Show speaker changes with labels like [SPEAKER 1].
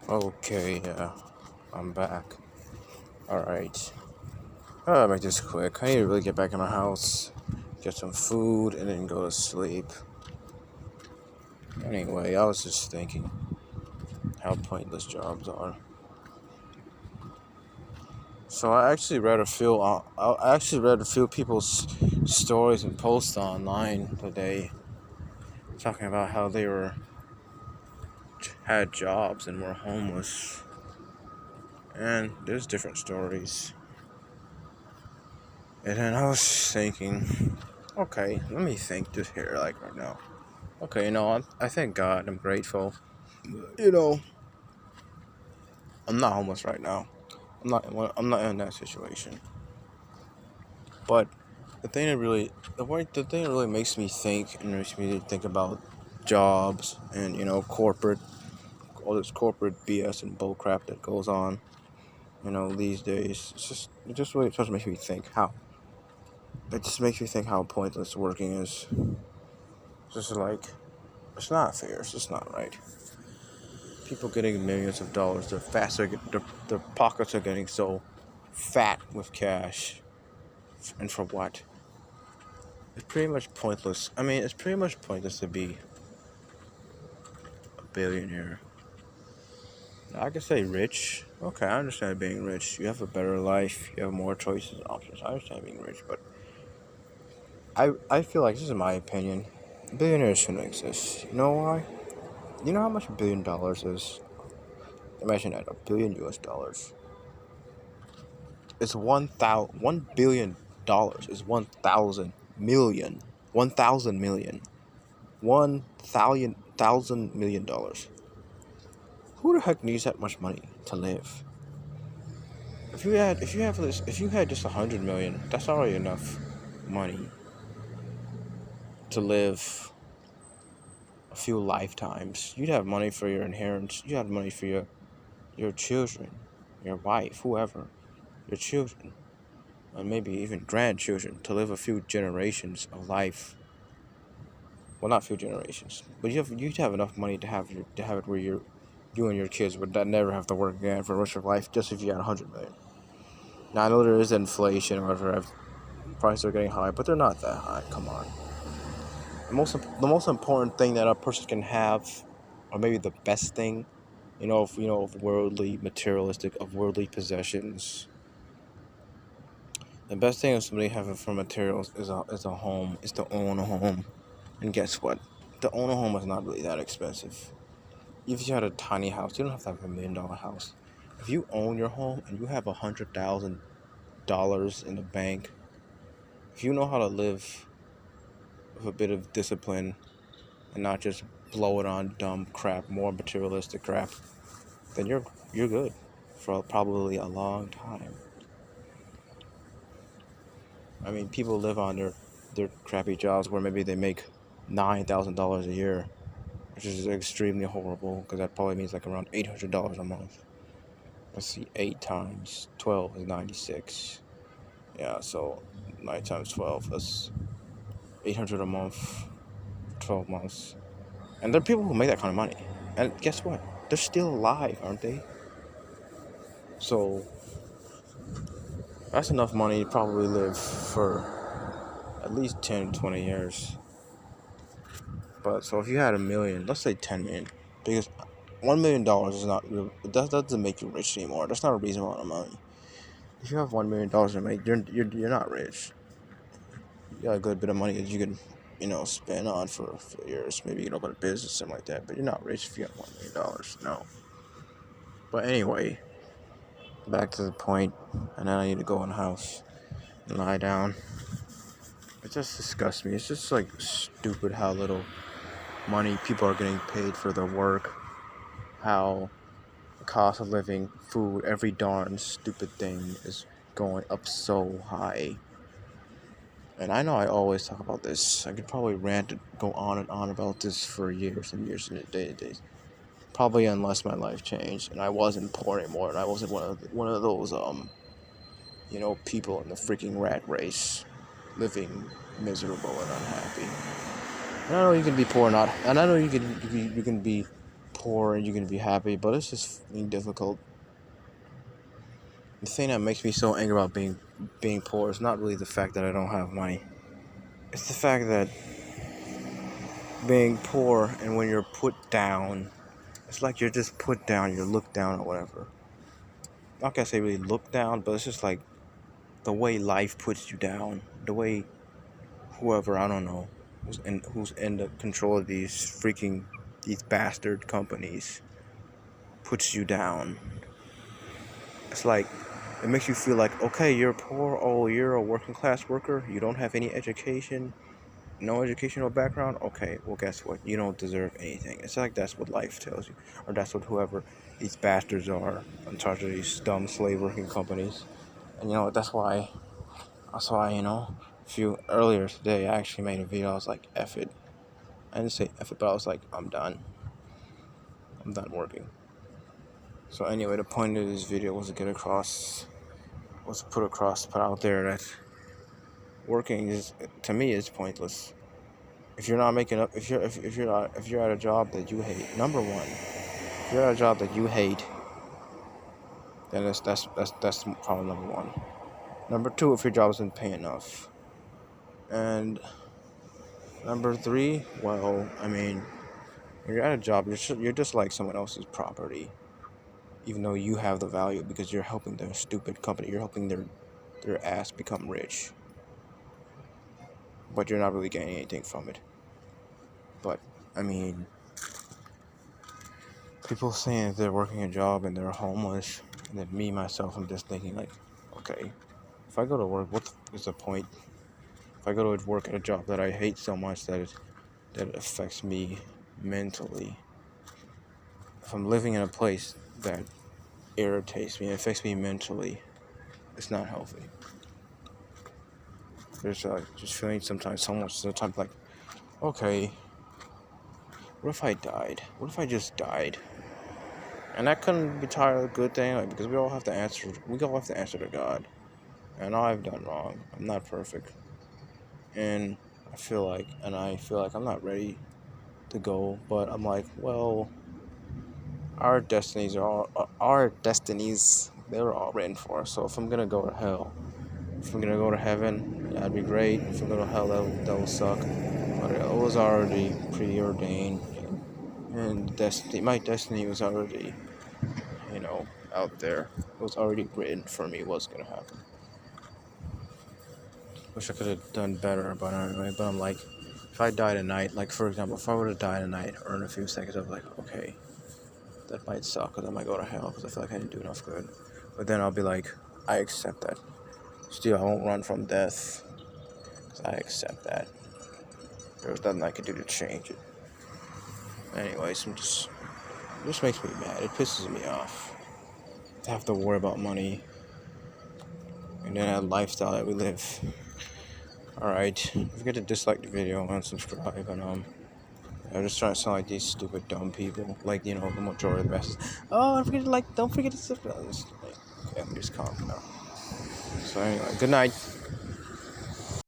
[SPEAKER 1] Okay, yeah, I'm back. Alright. I'll make this quick. I need to really get back in my house, get some food, and then go to sleep. Anyway, I was just thinking how pointless jobs are. So I actually read a few people's stories and posts online today talking about how they had jobs and were homeless. And there's different stories. And then I was thinking, okay, let me think just here, like right now. Okay, I thank God. I'm grateful. You know, I'm not homeless right now. I'm not in that situation. But the thing that really makes me think and makes me think about jobs and corporate, all this corporate BS and bullcrap that goes on. These days, it just really just makes me think how. It just makes me think how pointless working is. Just like it's not fair. It's just not right. People getting millions of dollars, their pockets are getting so fat with cash, and for what? It's pretty much pointless. I mean, it's pretty much pointless to be a billionaire. I could say rich. Okay, I understand being rich. You have a better life. You have more choices and options. I understand being rich, but I feel like, this is my opinion, billionaires shouldn't exist. You know why? You know how much $1 billion is? Imagine that, $1 billion. It's 1 billion dollars is 1,000 million. 1,000 million. 1,000 million dollars. Who the heck needs that much money to live? If you had just 100 million, that's already enough money to live a few lifetimes. You'd have money for your inheritance. You have money for your children, your wife, whoever, your children, and maybe even grandchildren to live a few generations of life. Well, not few generations, but you'd have enough money to have it where you and your kids would never have to work again for the rest of your life, just if you had 100 million. Now I know there is inflation or whatever, prices are getting high, but they're not that high. Come on. The most important thing that a person can have, or maybe the best thing, of worldly materialistic, of worldly possessions. The best thing of somebody having for materials is a home, is to own a home. And guess what? To own a home is not really that expensive. If you had a tiny house, you don't have to have $1 million house. If you own your home and you have $100,000 in the bank, if you know how to live with a bit of discipline and not just blow it on dumb crap, more materialistic crap, then you're good for probably a long time. I mean, people live on their crappy jobs where maybe they make $9,000 a year, which is extremely horrible because that probably means like around $800 a month. Let's see, 8 times 12 is 96. Yeah, so 9 times 12, that's 800 a month, 12 months. And there are people who make that kind of money. And guess what? They're still alive, aren't they? So that's enough money to probably live for at least 10, 20 years. But so if you had a million, let's say 10 million, because $1 million is not real, that doesn't make you rich anymore. That's not a reasonable amount of money. If you have $1 million to make, you're not rich. You got a good bit of money that you can, spend on for years. Maybe you can open a business, something like that. But you're not rich if you have $1 million. No. But anyway, back to the point, and then I need to go in the house and lie down. It just disgusts me. It's just like stupid how little money people are getting paid for their work. How the cost of living, food, every darn stupid thing is going up so high. And I know I always talk about this. I could probably rant and go on and on about this for years and years and days. Probably unless my life changed and I wasn't poor anymore and I wasn't one of those people in the freaking rat race, living miserable and unhappy. And I know you can be poor, not, and I know you can be poor and you're gonna be happy, but it's just being difficult. The thing that makes me so angry about being poor is not really the fact that I don't have money. It's the fact that being poor and when you're put down, it's like you're just put down, you're looked down or whatever. Not gonna say really looked down, but it's just like the way life puts you down, the way whoever, I don't know, who's in the control of these bastard companies puts you down. It's like it makes you feel like, okay, you're poor, oh, you're a working class worker, you don't have any education, no educational background, okay, well, guess what, you don't deserve anything. It's like that's what life tells you, or that's what whoever these bastards are in charge of these dumb slave working companies. And that's why a few earlier today I actually made a video. I was like, F it. I didn't say F it, but I was like, I'm done working. So anyway, the point of this video was to put out there that working is, to me, is pointless. If you're not making up, if you're at a job that you hate, number one, if you're at a job that you hate, then that's problem number one. Number two, if your job isn't paying enough, and number three, well, I mean, when you're at a job, you're just like someone else's property, even though you have the value because you're helping their stupid company, you're helping their ass become rich, but you're not really getting anything from it. But I mean, people saying that they're working a job and they're homeless, and then me myself, I'm just thinking like, okay, if I go to work, what is the point? If I go to work at a job that I hate so much that it affects me mentally, if I'm living in a place that irritates me, it affects me mentally, it's not healthy. There's just feeling sometimes like, okay, what if I died? What if I just died? And that couldn't be a good thing, like, because we all have to answer to God. And all I've done wrong. I'm not perfect. And I feel like I'm not ready to go, but I'm like, well, our destinies, they were all written for us. So if I'm gonna go to hell, if I'm gonna go to heaven, that'd be great. If I'm gonna go to hell, that will suck. But it was already preordained, and my destiny was already, out there. It was already written for me what's gonna happen. Wish I could have done better, but anyway. But I'm like, if I die tonight, like for example, if I were to die tonight or in a few seconds, I'm like, okay, that might suck, because I might go to hell because I feel like I didn't do enough good. But then I'll be like, I accept that. Still, I won't run from death because I accept that. There's nothing I can do to change it. Anyways, it just makes me mad. It pisses me off to have to worry about money and then that lifestyle that we live. Alright, don't forget to dislike the video and subscribe, and I'm just trying to sound like these stupid dumb people, like, the majority of the masses. Oh, don't forget to subscribe. Okay, I'm just calm now. So anyway, good night.